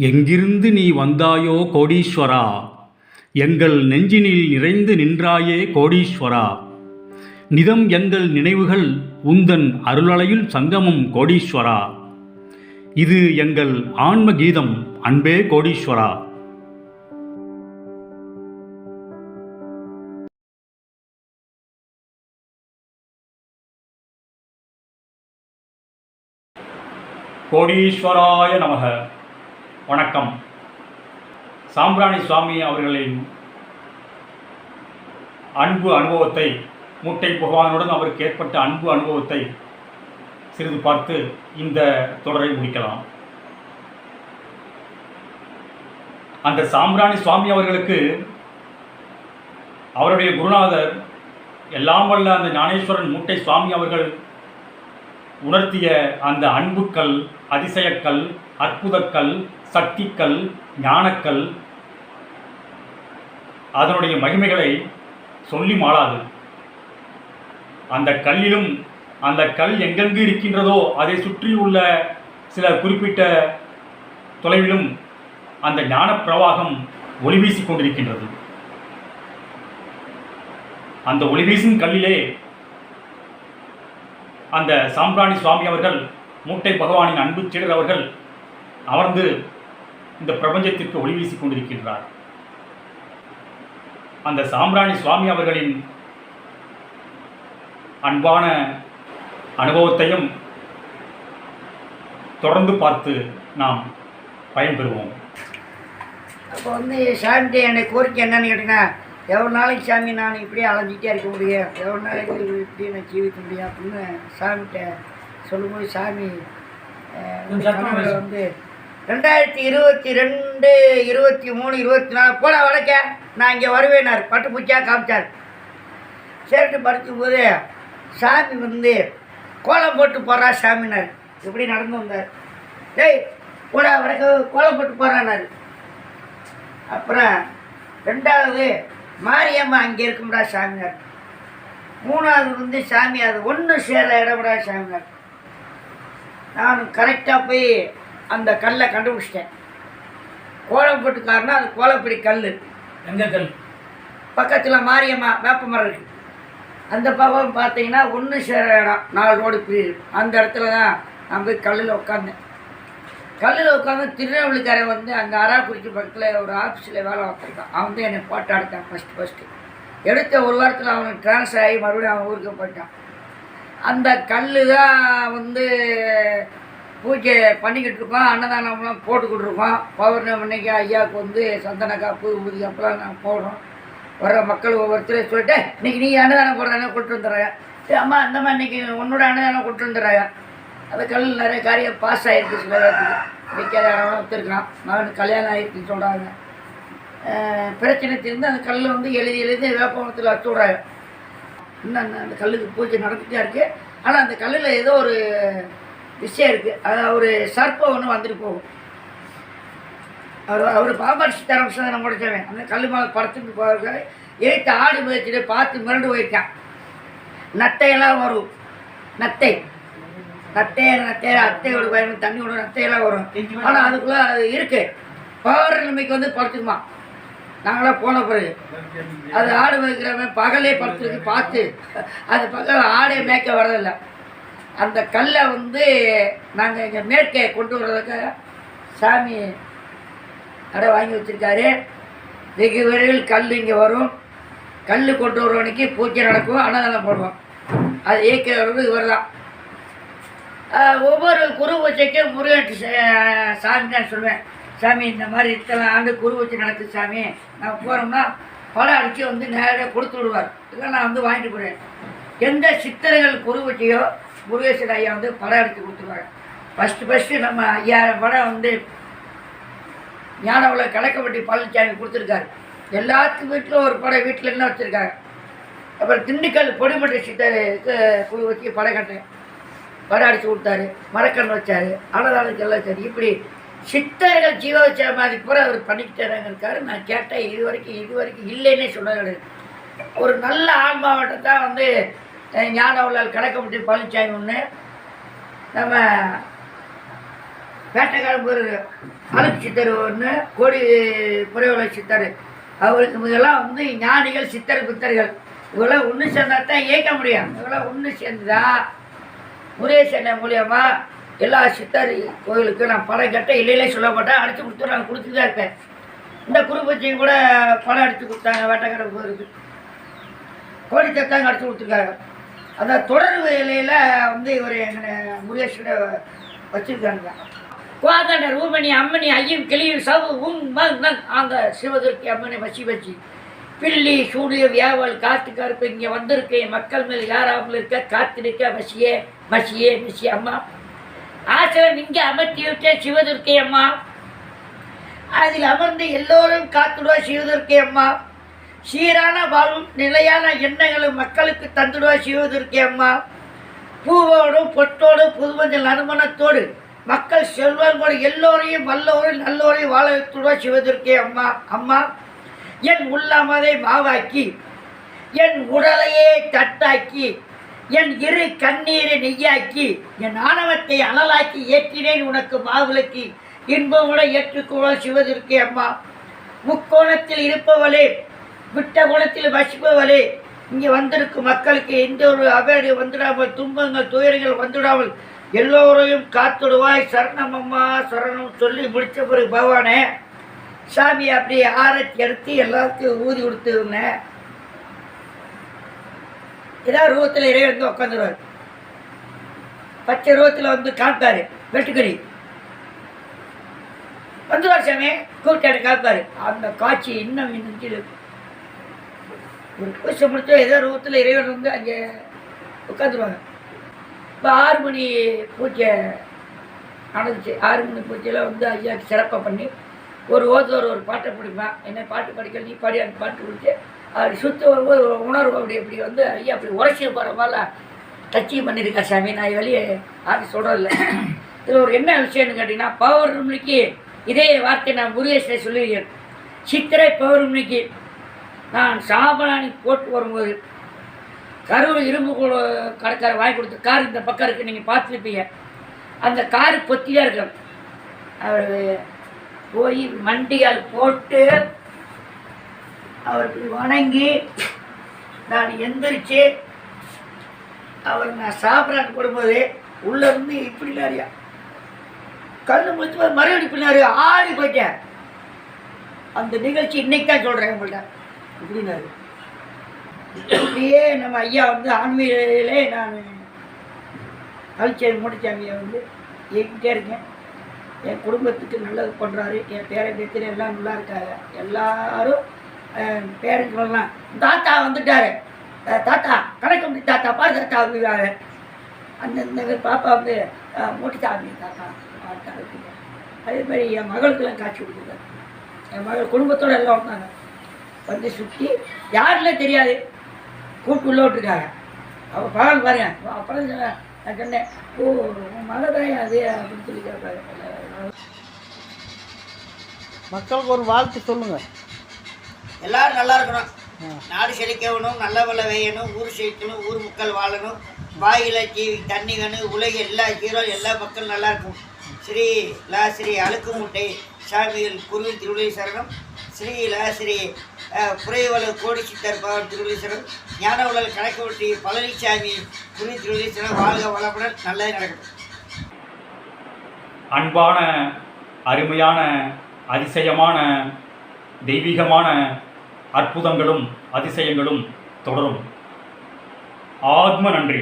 எங்கிருந்து நீ வந்தாயோ கோடீஸ்வரா, எங்கள் நெஞ்சினில் நிறைந்து நின்றாயே கோடீஸ்வரா. நிதம் எங்கள் நினைவுகள் உந்தன் அருளலையில் சங்கமம் கோடீஸ்வரா. இது எங்கள் ஆன்ம கீதம் அன்பே கோடீஸ்வரா. கோடீஸ்வராய நமக. வணக்கம். சாம்பிராணி சுவாமி அவர்களின் அன்பு அனுபவத்தை, மூட்டை பகவானுடன் அவருக்கு ஏற்பட்ட அன்பு அனுபவத்தை சிறிது பார்த்து இந்த தொடரை முடிக்கலாம். அந்த சாம்பிராணி சுவாமி அவர்களுக்கு அவருடைய குருநாதர் எல்லாம் வல்ல அந்த ஞானேஸ்வரன் மூட்டை சுவாமி அவர்கள் உணர்த்திய அந்த அன்புக்கள், அதிசயக்கல், அற்புதக்கல், சக்திக்கல், ஞானக்கல், அதனுடைய மகிமைகளை சொல்லி மாளாது. அந்த கல்லிலும் அந்த கல் எங்கெங்கு இருக்கின்றதோ அதை சுற்றியுள்ள சில குறிப்பிட்ட தொலைவிலும் அந்த ஞான பிரவாகம் ஒளி வீசிக் கொண்டிருக்கின்றது. அந்த ஒளிவீசும் கல்லிலே அந்த சாம்பிராணி சுவாமி அவர்கள், மூட்டை பகவானின் அன்பு சீடர் அவர்கள் அமர்ந்து இந்த பிரபஞ்சத்திற்கு ஒளி வீசிக் கொண்டிருக்கின்றார். அந்த சாம்பிராணி சுவாமி அவர்களின் அன்பான அனுபவத்தையும் தொடர்ந்து பார்த்து நாம் பயன்பெறுவோம். அப்போ சாமி என்னுடைய கோரிக்கை என்னன்னு கேட்டீங்கன்னா, எவ்வளோ நாளைக்கு சாமி நான் இப்படியே அலைஞ்சிட்டே இருக்க முடியும், எவ்வளோ நாளைக்கு இப்படி நான் ஜீவிக்க முடியும் அப்படின்னு சாமிகிட்ட சொல்லும்போது, சாமி 2022, 23, 24 போல வளைக்க நான் இங்கே வருவேனார். பட்டு பூச்சியாக காமிச்சார். சேர்த்து படிக்கும்போது சாமி கோலம் போட்டு போடுறா சாமினார். இப்படி நடந்து வந்தார். டேய் போடா வடக்க கோலம் போட்டு போகிறானார். அப்புறம் 2வது மாரியம்மா அங்கே இருக்கும்டா சாமியார். 3வது சாமி அது ஒன்று சேர இடம்டா சாமியார். நான் கரெக்டாக போய் அந்த கல்லை கண்டுபிடிச்சிட்டேன். கோலம் போட்டுக்காருன்னா அது கோலப்படி கல். எந்த கல்? பக்கத்தில் மாரியம்மா வேப்ப மரம் இருக்குது. அந்த பக்கம் பார்த்தீங்கன்னா ஒன்று சேர இடம் 4 ரோடு பிரியுது. அந்த இடத்துல தான் நான் போய் கல்லில் உட்காந்தேன். கல்லில் உட்காந்து திருநெல்வேலிக்காரன் அங்கே அராக்குறிச்சி பக்கத்தில் ஒரு ஆஃபீஸில் வேலை பார்த்துருக்கான். அவன் என்னை போட்டோ எடுத்தான் ஃபஸ்ட்டு. எடுத்த ஒரு வாரத்தில் அவனுக்கு ட்ரான்ஸ்ஃபர் ஆகி மறுபடியும் அவன் ஊருக்கு போயிட்டான். அந்த கல் தான் பூஜை பண்ணிக்கிட்டு இருக்கோம். அன்னதானம்லாம் போட்டுக்கிட்டு இருக்கோம். பௌர்ணமி அன்னைக்கு ஐயாவுக்கு சந்தன காப்பு, ஊதி காப்புலாம் நாங்கள் போடுறோம். வர்ற மக்கள் ஒவ்வொருத்தரையும் சொல்லிட்டு, இன்றைக்கி நீ அன்னதானம் போடுறாங்க கொண்டு வந்துடுறாங்க. அம்மா அந்தம்மா இன்றைக்கி உன்னோட அன்னதானம் கொண்டு வந்துடுறாங்க. அந்த கல் நிறைய காரியம் பாஸ் ஆகிருக்கு. சில பேருக்கு வைக்காத இடம்லாம் வச்சுருக்கான். மகனுக்கு கல்யாணம் ஆகிருக்குன்னு சொல்கிறாங்க. பிரச்சனை தெரிந்து அந்த கல் எழுதி வேப்பமரத்தில் வச்சு விட்றாங்க. இன்னும் அந்த கல்லுக்கு பூஜை நடந்துகிட்டே இருக்குது. ஆனால் அந்த கல்லில் ஏதோ ஒரு விஷயம் இருக்குது. அது ஒரு சர்ப்பம் ஒன்று வந்துட்டு போகும். அவர் பாபாடி சீதாராம நம்ம முடிச்சவன். அந்த கல் மேலே படத்துக்கு போகிறதுக்காக ஏற்ற ஆடி முயற்சியை பார்த்து மிரண்டு போயிருக்கான். நத்தையெல்லாம் வரும். அத்தையோட பயணம் தண்ணி விட நத்தையெல்லாம் வரும். ஆனால் அதுக்குள்ளே அது இருக்குது. பௌர்ணமிக்கு படுத்துக்குமா. நாங்களாம் போன பிறகு அது ஆடு மேய்க்கிறவன் பகலே படுத்துருக்கு. பார்த்து அது பகல் ஆடே மேய்க்க வர்றதில்லை. அந்த கல்லை நாங்கள் இங்கே மேற்கே கொண்டு வர்றதுக்காக சாமி கடை வாங்கி வச்சுருக்காரு. வெகு விரைவில் கல் இங்கே வரும். கல் கொண்டு வரவனைக்கு பூஜை நடக்கும், அன்னதானம் போடுவோம். அது இயக்கிறவர்கள் இவர் தான். ஒவ்வொரு குரு பூஜைக்கும் முருகன் சாமி தான் சொல்லுவேன். சாமி இந்த மாதிரி இத்தனை ஆண்டு குரு பூஜை நடக்குது சாமி, நான் போகிறோம்னா படம் அடித்து நேரடியாக கொடுத்து விடுவார். இல்லை நான் வாங்கிட்டு போடுவேன். எந்த சித்திரைகள் குரு பூஜையோ முருகேசன் ஐயா படம் அடித்து கொடுத்துருவாங்க. ஃபஸ்ட்டு நம்ம 5000 படம் ஞானவுல கலக்கப்பட்டி பழனிசாமி கொடுத்துருக்காரு. எல்லாத்துக்கும் வீட்டிலும் ஒரு படம் வீட்டில் என்ன வச்சுருக்காங்க. அப்புறம் திண்டுக்கல் பொடிமட்டை சித்தருக்கு குழு வச்சு படம் கட்டேன். படம் அடித்து கொடுத்தாரு. மரக்கண் வச்சார். அன்னதானத்துக்கு எல்லாம் சரி. இப்படி சித்தர்கள் ஜீவோச்ச மாதிரி பூரா அவர் பண்ணிக்கிட்டே இருக்காரு. நான் கேட்டேன், இது வரைக்கும் இல்லைன்னே சொன்னது. ஒரு நல்ல ஆன்மாவட்டம் தான் ஞானவுலால் கலக்கப்பட்டி பழனிசாமி ஒன்று, நம்ம வேட்டைக்காரம்பூர் அழகு சித்தர் ஒன்று, கோடி குறைவலை சித்தர், அவருக்கு இதெல்லாம் வந்து ஞானிகள், சித்தர், புத்தர்கள் இவெல்லாம் ஒன்று சேர்ந்தா தான் இயக்க முடியும். இவெல்லாம் ஒன்று சேர்ந்துதான் முருகேசனை மூலியமா எல்லா சித்தர் கோயிலுக்கு நான் படம் கேட்டேன், இல்லையிலே சொல்ல மாட்டேன், அடித்து கொடுத்து நான் கொடுத்துட்டு தான் இருப்பேன். இந்த குருபட்சியும் கூட படம் அடித்து கொடுத்தாங்க, வேட்டைக்காரம்பூருக்கு கோடி தத்தாங்க அடித்து கொடுத்துருக்காங்க. அந்த தொடர் வேலையில் வந்து இவர் எங்களை முருகேசனை வச்சுருக்காங்க. குவாதண்ட ரூமணி அம்மணி ஐயம் கிளியும் சவு அந்த சிவதுர்க்கி அம்மனை வச்சு பில்லி சூடிய வியாவல் காத்து கருப்பு இங்கே வந்திருக்கு, மக்கள் மேல் யாராமல் இருக்க காத்திருக்க மசியே மசியே மசி அம்மா ஆசிரியர் இங்கே அமர்த்தி விட்ட சிவதுர்க்கை அம்மா, அதில் அமர்ந்து எல்லோரும் காத்துடுவா சிவதுர்க்கை அம்மா, சீரான வாழும் நிலையான எண்ணங்களும் மக்களுக்கு தந்துடுவா சிவதுர்க்கை அம்மா, பூவோடும் பொட்டோடு புதுமஞ்சள் நறுமணத்தோடு மக்கள் செல்வங்களோடு எல்லோரையும் வல்லோரையும் நல்லோரையும் வாழ வைத்துடுவா சிவதுர்க்கை அம்மா. அம்மா என் உள்ளமதை மாவாக்கி, என் உடலையே தட்டாக்கி, என் இரு கண்ணீரை நெய்யாக்கி, என் ஆணவத்தை அனலாக்கி ஏற்றினேன் உனக்கு மாவிளக்கி, இன்பமுட ஏற்றுக்கொள்ள சிவதுர்க்கை அம்மா. முக்கோணத்தில் இருப்பவளே, விட்ட கோணத்தில் வசிப்பவளே, இங்கே வந்திருக்கும் மக்களுக்கு எந்த ஒரு அபேடு வந்துடாமல், துன்பங்கள் துயரங்கள் வந்துடாமல் எல்லோரையும் காத்துடுவாய் சரணம் அம்மா சரணம் சொல்லி முடித்த பிறகு பகவானே சாமி அப்படியே ஆரத்தி எடுத்து எல்லாத்துக்கும் ஊதி கொடுத்துருந்தேன். ஏதாவது ரூபத்தில் இறைவன் வந்து உட்காந்துருவார், பச்சை ரூபத்தில் வந்து காப்பாரு, வெட்டுக்கடி வந்துடுவார் சாமி கூட்டாடு காப்பாரு. அந்த காட்சி இன்னும் நினைச்சு ஒரு பூசை முடிச்சா ஏதோ ரூபத்தில் இறைவன் வந்து அங்கே உட்காந்துருவாங்க. இப்போ 6 மணி பூஜை நடந்துச்சு. 6 மணி பூஜையில் வந்து ஐயாவுக்கு சிறப்பாக பண்ணி ஒரு ஒரு பாட்டை படிப்பேன். என்ன பாட்டு படிக்க நீ பாடி அந்த பாட்டு பிடிச்சி அப்படி சுற்ற வரும்போது ஒரு உணர்வு அப்படி வந்து ஐயா அப்படி உரைச்சி போகிற மாதிரிலாம் டச்சிங் பண்ணியிருக்கா சாமி. நான் வெளியே யாரும் சொல்கிறதில்ல. இதில் ஒரு என்ன விஷயம்னு கேட்டிங்கன்னா, பௌர்ணமிக்கு இதே வார்த்தை நான் முருகேசனை சொல்லுகிறேன். சித்திரை பௌர்ணமிக்கு நான் சாம்பராணி போட்டு வரும்போது கரூர் இரும்பு கடைக்கார வாங்கி கொடுத்த கார் இந்த பக்கம் இருக்குது, நீங்கள் பார்த்துருப்பீங்க. அந்த காரு பொத்தியாக இருக்கும். அவர் போய் மண்டியால் போட்டு அவருக்கு வணங்கி நான் எந்திரிச்சு அவருக்கு நான் சாப்பிட்றான்னு போடும்போது உள்ளேருந்து இப்படி நிறையா கண்ணு முடிச்சு மறுபடி பின்னாடி ஆடி போயிட்டேன். அந்த நிகழ்ச்சி இன்னைக்கு தான் சொல்கிறேன் உங்கள்கிட்ட. இப்படின்னாரு இப்படியே நம்ம ஐயா வந்து ஆன்மீகிலே நான் கல்ச்சர் மூட்டச்சாமியை வந்து இயக்கிட்டே இருக்கேன். என் குடும்பத்துக்கு நல்லது பண்ணுறாரு. என் பேரன் பேத்தில எல்லாம் நல்லா இருக்காங்க. எல்லாரும் பேரண்ட்லாம் தாத்தா வந்துட்டார், தாத்தா கணக்கு முடி தாத்தா பாரு தாத்தா அப்படிவாங்க. அந்த பாப்பா வந்து மூட்டச்சாமி தாத்தா அதே மாதிரி என் மகளுக்கெல்லாம் காட்சி கொடுத்துருக்காரு. என் மகள் குடும்பத்தோடு எல்லாம் வந்தாங்க. வந்து சுற்றி யாருன்னே தெரியாது கூப்பிட்டு உள்ள விட்டுருக்காங்க. அவள் பகல் பாருங்க. அப்புறம் நான் சொன்னேன், ஓ உன் மகதாயே அது அப்படின்னு சொல்லி கேட்பாரு. மக்களுக்கு ஒரு வாழ்த்து சொல்லுங்கள். எல்லாரும் நல்லா இருக்கணும், நாடு செழிக்கணும், நல்ல வள வேயணும், ஊர் செழிக்கணும், ஊர் மக்கள் வாழணும், வாயில ஜீவி தண்ணி வேணும், உலக எல்லா ஹீரோ எல்லா மக்களும் நல்லா இருக்கும். ஸ்ரீ ஸ்ரீ அழுக்குமுட்டை சாமிகள் குருவி திருவிழை சரணம். ஸ்ரீ ஸ்ரீ புரைவள கோடி சித்தர் பகவான் திருவிழை சரணம். ஞான உலக கணக்கு ஒட்டி பழனிசாமி குருவி திருவிழை சரணம். வாழ்க வளமுடன், நல்லது நடக்கட்டும். அன்பான அருமையான அதிசயமான தெய்வீகமான அற்புதங்களும் அதிசயங்களும் தொடரும். ஆத்ம நன்றி.